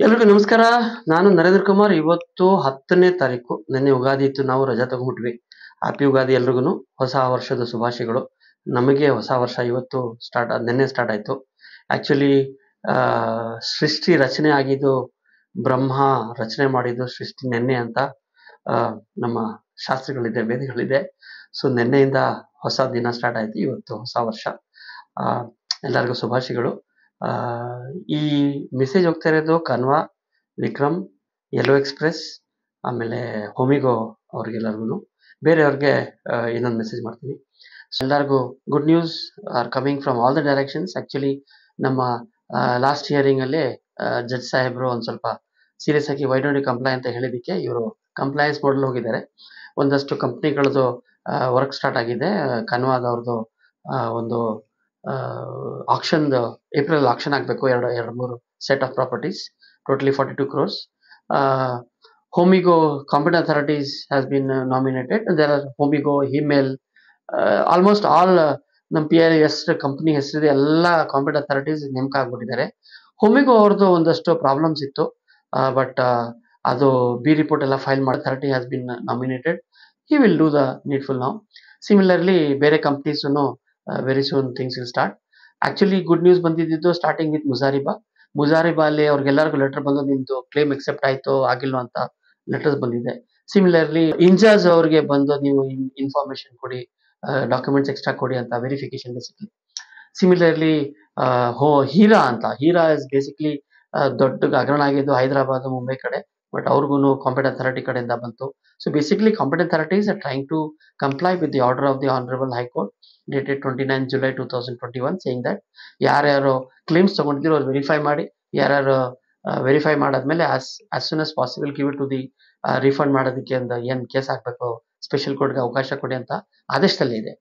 ಎಲ್ರಿಗೂ ನಮಸ್ಕಾರ. ನಾನು ನರೇಂದ್ರ ಕುಮಾರ್. ಇವತ್ತು 10ನೇ ತಾರೀಕು. ನಿನ್ನೆ ಯುಗಾದಿ ಇತ್ತು. ನಾವು ರಜಾ ತಗೊಂಡ್ಬಿಟ್ವಿ. ಹ್ಯಾಪಿ ಯುಗಾದಿ ಎಲ್ರಿಗೂನು. ಹೊಸ ವರ್ಷದ ಶುಭಾಶಯಗಳು. ನಮಗೆ ಹೊಸ ವರ್ಷ ಇವತ್ತು ನಿನ್ನೆ ಸ್ಟಾರ್ಟ್ ಆಯ್ತು. ಆಕ್ಚುಲಿ ಸೃಷ್ಟಿ ರಚನೆ ಆಗಿದ್ದು, ಬ್ರಹ್ಮ ರಚನೆ ಮಾಡಿದ್ದು ಸೃಷ್ಟಿ ನಿನ್ನೆ ಅಂತ ನಮ್ಮ ಶಾಸ್ತ್ರಗಳಿದೆ, ವೇದಗಳಿದೆ. ಸೊ ನಿನ್ನೆಯಿಂದ ಹೊಸ ದಿನ ಸ್ಟಾರ್ಟ್ ಆಯ್ತು. ಇವತ್ತು ಹೊಸ ವರ್ಷ. ಎಲ್ಲರಿಗೂ ಶುಭಾಶಯಗಳು. ಈ ಮೆಸೇಜ್ ಹೋಗ್ತಾ ಇರೋದು ಕನ್ವಾ, ವಿಕ್ರಮ್, ಯೆಲ್ಲೋ ಎಕ್ಸ್‌ಪ್ರೆಸ್, ಆಮೇಲೆ ಹೋಮಿಗೋ ಅವ್ರಿಗೆಲ್ಲರಿಗೂ. ಬೇರೆಯವ್ರಿಗೆ ಇನ್ನೊಂದು ಮೆಸೇಜ್ ಮಾಡ್ತೀನಿ. ಸೊ ಎಲ್ಲರಿಗೂ good news are coming from all the directions. Actually ನಮ್ಮ ಲಾಸ್ಟ್ ಹಿಯರಿಂಗ್ ಅಲ್ಲಿ ಜಡ್ಜ್ ಸಾಹೇಬ್ರು ಒಂದ್ ಸ್ವಲ್ಪ ಸೀರಿಯಸ್ ಆಗಿ ವೈ ಡೋಂಟ್ ಯು ಕಂಪ್ಲೈ ಅಂತ ಹೇಳಿದಕ್ಕೆ ಇವರು ಕಂಪ್ಲೈನ್ಸ್ ಮಾಡಲು ಹೋಗಿದ್ದಾರೆ. ಒಂದಷ್ಟು ಕಂಪ್ನಿಗಳದ್ದು ವರ್ಕ್ ಸ್ಟಾರ್ಟ್ ಆಗಿದೆ. ಕನ್ವಾದವ್ರದ್ದು ಒಂದು ಆಕ್ಷನ್, ಏಪ್ರಿಲ್ ಆಕ್ಷನ್ ಆಗಬೇಕು. ಎರಡು ಮೂರು set of properties, totally 42 crores. Homigo Competent Authorities has been nominated. There are Homigo, Himmel, almost all ನಮ್ಮ PIS ಕಂಪ್ನಿ ಹೆಸರಿದೆ ಎಲ್ಲ ಕಾಂಪಿಟೆಂಟ್ ಅಥಾರಿಟೀಸ್ ನೇಮಕ ಆಗ್ಬಿಟ್ಟಿದ್ದಾರೆ. ಹೋಮಿಗೋ ಅವ್ರದ್ದು ಒಂದಷ್ಟು ಪ್ರಾಬ್ಲಮ್ಸ್ ಇತ್ತು, ಬಟ್ ಅದು ಬಿ ರಿಪೋರ್ಟ್ ಎಲ್ಲ ಫೈಲ್ ಮಾಡಿ authority has been nominated. He will do the needful now. Similarly ಬೇರೆ companies very soon things will start. Actually good news ಬಂದಿದ್ದು ಸ್ಟಾರ್ಟಿಂಗ್ ವಿತ್ ಮುಜಾರಿಬಾ ಅಲ್ಲಿ ಅವ್ರಿಗೆಲ್ಲರಿಗೂ ಲೆಟರ್ ಬಂದು ನಿಮ್ದು ಕ್ಲೇಮ್ ಎಕ್ಸೆಪ್ಟ್ ಆಯ್ತು ಆಗಿಲ್ವ ಅಂತ ಲೆಟರ್ಸ್ ಬಂದಿದೆ. ಸಿಮಿಲರ್ಲಿ ಇಂಜಾಜ್ ಅವ್ರಿಗೆ ಬಂದು ನೀವು ಇನ್ಫಾರ್ಮೇಶನ್ ಕೊಡಿ, ಡಾಕ್ಯುಮೆಂಟ್ಸ್ ಎಕ್ಸ್ಟ್ರಾ ಕೊಡಿ ಅಂತ verification basically. Similarly Heera is basically ದೊಡ್ಡ ಹಗರಣ ಆಗಿದ್ದು ಹೈದರಾಬಾದ್, ಮುಂಬೈ ಕಡೆ, ಬಟ್ ಅವ್ರಿಗೂ ಕಾಂಪಿಟೆಂಟ್ ಅಥಾರಿಟಿ ಕಡೆಯಿಂದ ಬಂತು. So basically competent authorities are trying to comply with the order of the honourable high court dated 29 July 2021, saying that ಯಾರ್ಯಾರು ಕ್ಲೇಮ್ಸ್ ತಗೊಂಡಿದ್ರು ಅವ್ರು ವೆರಿಫೈ ಮಾಡಿ, ಯಾರ್ಯಾರು ವೆರಿಫೈ ಮಾಡಾದ್ಮೇಲೆ as soon as possible give it to the refund ಮಾಡೋದಕ್ಕೆ ಒಂದು ಏನ್ case ಹಾಕ್ಬೇಕು, ಸ್ಪೆಷಲ್ ಕೋರ್ಟ್ಗೆ ಅವಕಾಶ ಕೊಡಿ ಅಂತ ಆದೇಶದಲ್ಲಿ ಇದೆ.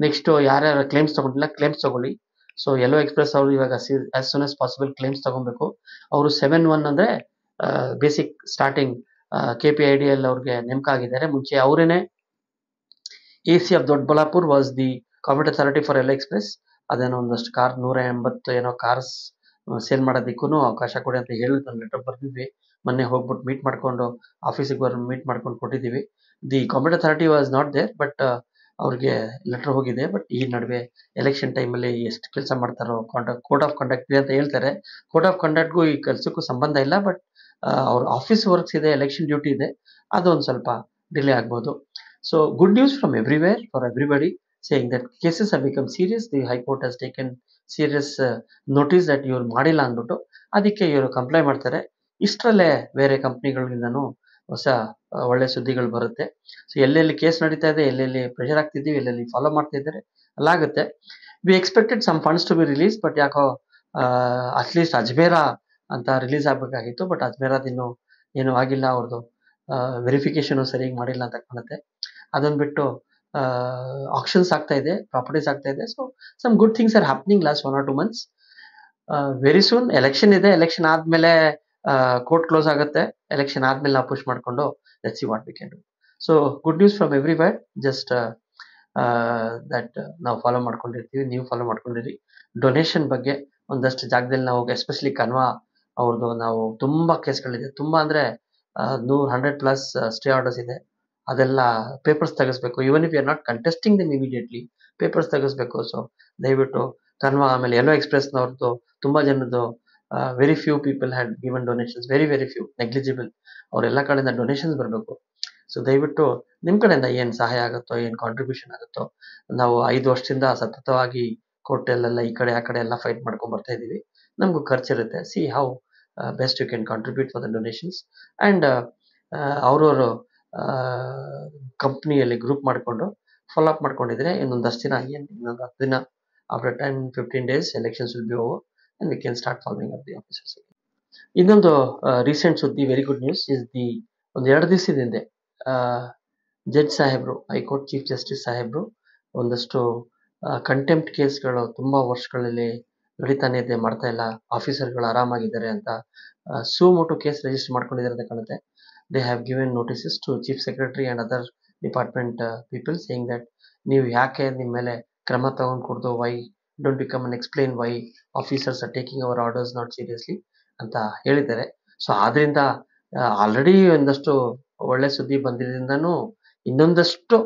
ನೆಕ್ಸ್ಟ್ ಯಾರ್ಯಾರು ಕ್ಲೇಮ್ಸ್ ತಗೊಂಡಿಲ್ಲ ಕ್ಲೇಮ್ಸ್ ತಗೊಳ್ಳಿ. ಸೊ ಯೆಲ್ಲೋ ಎಕ್ಸ್‌ಪ್ರೆಸ್ ಅವರು ಇವಾಗ as soon as possible claims ತಗೊಬೇಕು. ಅವರು 7-1 ಅಂದ್ರೆ ಬೇಸಿಕ್ ಸ್ಟಾರ್ಟಿಂಗ್ KPIDL ಅವ್ರಿಗೆ ನೇಮಕ ಆಗಿದ್ದಾರೆ. ಮುಂಚೆ ಅವರೇನೆ AC of Doddaballapur was the competent authority for Yellow Express. ಅದೇನೋ ಒಂದಷ್ಟು 180 ಏನೋ ಕಾರ್ಸ್ ಸೇಲ್ ಮಾಡೋದಕ್ಕೂ ಅವಕಾಶ ಕೊಡಿ ಅಂತ ಹೇಳಿದ್ರು. ಲೆಟರ್ ಬರ್ದಿದ್ವಿ. ಮೊನ್ನೆ ಹೋಗ್ಬಿಟ್ಟು ಮೀಟ್ ಮಾಡ್ಕೊಂಡು ಆಫೀಸಿಗೆ ಮೀಟ್ ಮಾಡ್ಕೊಂಡು ಕೊಟ್ಟಿದ್ದೀವಿ. The competent authority was not there, but ಅವ್ರಿಗೆ ಲೆಟರ್ ಹೋಗಿದೆ. ಬಟ್ ಈ ನಡುವೆ ಎಲೆಕ್ಷನ್ ಟೈಮಲ್ಲಿ ಎಷ್ಟು ಕೆಲಸ ಮಾಡ್ತಾರೋ, ಕೋಡ್ ಆಫ್ ಕಂಡಕ್ಟ್ ಅಂತ ಹೇಳ್ತಾರೆ. ಕೋಡ್ ಆಫ್ ಕಂಡಕ್ಟ್ಗೂ ಈ ಕೆಲಸಕ್ಕೂ ಸಂಬಂಧ ಇಲ್ಲ, ಬಟ್ ಅವ್ರ ಆಫೀಸ್ ವರ್ಕ್ಸ್ ಇದೆ, ಎಲೆಕ್ಷನ್ ಡ್ಯೂಟಿ ಇದೆ, ಅದೊಂದು ಸ್ವಲ್ಪ ಡಿಲೇ ಆಗ್ಬೋದು. So good news from everywhere for everybody, saying that cases have become serious. The high court has taken serious notice that ಇವ್ರು ಮಾಡಿಲ್ಲ ಅಂದ್ಬಿಟ್ಟು, ಅದಕ್ಕೆ ಇವರು ಕಂಪ್ಲೈ ಮಾಡ್ತಾರೆ. ಇಷ್ಟರಲ್ಲೇ ಬೇರೆ ಕಂಪ್ನಿಗಳಿಂದನೂ ಹೊಸ ಒಳ್ಳೆ ಸುದ್ದಿಗಳು ಬರುತ್ತೆ. ಸೊ ಎಲ್ಲೆಲ್ಲಿ ಕೇಸ್ ನಡೀತಾ ಇದೆ, ಎಲ್ಲೆಲ್ಲಿ ಪ್ರೆಷರ್ ಆಗ್ತಿದ್ದೀವಿ, ಎಲ್ಲೆಲ್ಲಿ ಫಾಲೋ ಮಾಡ್ತಾ ಇದ್ದಾರೆ ಅಲ್ಲಾಗುತ್ತೆ. We expected some funds to be release, but ಯಾಕೋ ಅಟ್ಲೀಸ್ಟ್ ಅಜ್ಮೇರಾ ಅಂತ ರಿಲೀಸ್ ಆಗಬೇಕಾಗಿತ್ತು, ಬಟ್ ಅಜ್ಮೇರಾದಿನ್ನು ಏನೂ ಆಗಿಲ್ಲ. ಅವ್ರದ್ದು ವೆರಿಫಿಕೇಶನ್ ಸರಿಯಾಗಿ ಮಾಡಿಲ್ಲ ಅಂತ ಕಾಣುತ್ತೆ. ಅದನ್ನು ಬಿಟ್ಟು ಆಕ್ಷನ್ಸ್ ಆಗ್ತಾ ಇದೆ, ಪ್ರಾಪರ್ಟೀಸ್ ಆಗ್ತಾ ಇದೆ. So some good things are happening last 1 or 2 months. Very soon election ಇದೆ. ಎಲೆಕ್ಷನ್ ಆದ್ಮೇಲೆ ಕೋರ್ಟ್ ಕ್ಲೋಸ್ ಆಗುತ್ತೆ. ಎಲೆಕ್ಷನ್ ಆದ್ಮೇಲೆ ನಾವು ಪುಷ್ ಮಾಡ್ಕೊಂಡು let's see what we can do. So good news from everywhere. Just that ನಾವು follow ಮಾಡ್ಕೊಂಡಿರ್ತೀವಿ, ನೀವು follow ಮಾಡ್ಕೊಂಡಿರಿ. Donation ಬಗ್ಗೆ ಒಂದಷ್ಟು ಜಾಗದಲ್ಲಿ ನಾವು ಎಸ್ಪೆಷಲಿ ಕನ್ವಾ ಅವ್ರದ್ದು ನಾವು ತುಂಬಾ ಕೇಸ್ಗಳಿದೆ. ತುಂಬಾ ಅಂದ್ರೆ 100+ ಸ್ಟೇ ಆರ್ಡರ್ಸ್ ಇದೆ. ಅದೆಲ್ಲ ಪೇಪರ್ಸ್ ತೆಗಿಸ್ಬೇಕು. Even if you are not contesting them immediately, papers ತೆಗಿಸ್ಬೇಕು. ಸೊ ದಯವಿಟ್ಟು ಕನ್ವಾ, ಆಮೇಲೆ ಯೆಲ್ಲೋ ಎಕ್ಸ್‌ಪ್ರೆಸ್‌ನವ್ರದ್ದು ತುಂಬಾ ಜನದ್ದು very few people had given donations, very few, negligible. ಅವರೆಲ್ಲ ಕಡೆಯಿಂದ ಡೊನೇಷನ್ಸ್ ಬರಬೇಕು. ಸೊ ದಯವಿಟ್ಟು ನಿಮ್ಮ ಕಡೆಯಿಂದ ಏನು ಸಹಾಯ ಆಗುತ್ತೋ, ಏನು ಕಾಂಟ್ರಿಬ್ಯೂಷನ್ ಆಗುತ್ತೋ, ನಾವು 5 ವರ್ಷದಿಂದ ಸತತವಾಗಿ ಕೋರ್ಟಲ್ಲೆಲ್ಲ ಈ ಕಡೆ ಆ ಕಡೆ ಎಲ್ಲ ಫೈಟ್ ಮಾಡ್ಕೊಂಡು ಬರ್ತಾ ಇದ್ದೀವಿ. ನಮಗೂ ಖರ್ಚಿರುತ್ತೆ. See how best you can contribute for the donations. And ಅವ್ರವರು ಕಂಪ್ನಿಯಲ್ಲಿ ಗ್ರೂಪ್ ಮಾಡಿಕೊಂಡು ಫಾಲೋ ಅಪ್ ಮಾಡ್ಕೊಂಡಿದ್ರೆ ಇನ್ನೊಂದಷ್ಟು ದಿನ, ಇನ್ನೊಂದು 10 ದಿನ, after 10-15 days elections will be over and we can start following up the officers. ಇನ್ನೊಂದು ರೀಸೆಂಟ್ ಸುದ್ದಿ, very good news is the, ಒಂದು 2 ದಿವಸದ ಹಿಂದೆ ಜಡ್ಜ್ ಸಾಹೇಬ್ರು, ಹೈಕೋರ್ಟ್ ಚೀಫ್ ಜಸ್ಟಿಸ್ ಸಾಹೇಬ್ರು ಒಂದಷ್ಟು ಕಂಟೆಂಪ್ಟ್ ಕೇಸ್ಗಳು ತುಂಬಾ ವರ್ಷಗಳಲ್ಲಿ ನಡೀತಾನೆ ಇದೆ, ಮಾಡ್ತಾ ಇಲ್ಲ, ಆಫೀಸರ್ಗಳು ಆರಾಮಾಗಿದ್ದಾರೆ ಅಂತ ಸುಮೋಟೋ ಕೇಸ್ ರಿಜಿಸ್ಟರ್ ಮಾಡ್ಕೊಂಡಿದ್ದಾರೆ ಅಂತ ಕಾಣುತ್ತೆ. They have given notices to chief secretary and other department people, saying that ನೀವು ಯಾಕೆ ನಿಮ್ಮ ಮೇಲೆ ಕ್ರಮ ತಗೊಂಡು ಕೊಡ್ದು, why don't you come and explain why officers are taking our orders not seriously ಅಂತ ಹೇಳಿದ್ದಾರೆ. ಸೊ ಆದ್ರಿಂದ ಆಲ್ರೆಡಿ ಒಂದಷ್ಟು ಒಳ್ಳೆ ಸುದ್ದಿ ಬಂದಿರೋದ್ರಿಂದನೂ ಇನ್ನೊಂದಷ್ಟು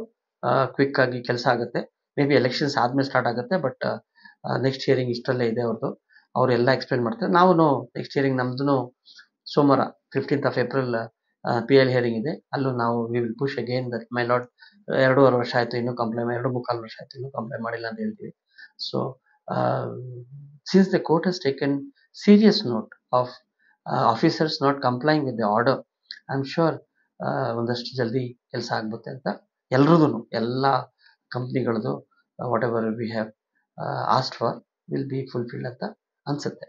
ಕ್ವಿಕ್ ಆಗಿ ಕೆಲಸ ಆಗುತ್ತೆ. ಮೇ ಬಿ ಎಲೆಕ್ಷನ್ಸ್ ಆದ್ಮೇಲೆ ಸ್ಟಾರ್ಟ್ ಆಗುತ್ತೆ. ಬಟ್ ನೆಕ್ಸ್ಟ್ ಹಿಯರಿಂಗ್ ಇಷ್ಟರಲ್ಲೇ ಇದೆ ಅವ್ರದ್ದು. ಅವರೆಲ್ಲ ಎಕ್ಸ್ಪ್ಲೇನ್ ಮಾಡ್ತಾರೆ. ನಾವು ನೆಕ್ಸ್ಟ್ ಹಿಯರಿಂಗ್ ನಮ್ದು ಸೋಮವಾರ 15th of April PL hearing ಇದೆ. ಅಲ್ಲೂ ನಾವು we will push again that my lord 2.5 ವರ್ಷ ಆಯ್ತು ಇನ್ನೂ ಕಂಪ್ಲೇಂಟ್ 2.25 ವರ್ಷ ಆಯ್ತು ಇನ್ನೂ ಕಂಪ್ಲೇಂಟ್ ಮಾಡಿಲ್ಲ ಅಂತ ಹೇಳ್ತೀವಿ. So since the court has taken serious note of officers not complying with the order, I am sure ಒಂದಷ್ಟು ಜಲ್ದಿ ಕೆಲಸ ಆಗ್ಗುತ್ತೆ ಅಂತ ಎಲ್ರದ್ದು ಎಲ್ಲ ಕಂಪ್ನಿಗಳದ್ದು whatever we have asked for will be fulfilled ಅಂತ ಅನ್ಸುತ್ತೆ.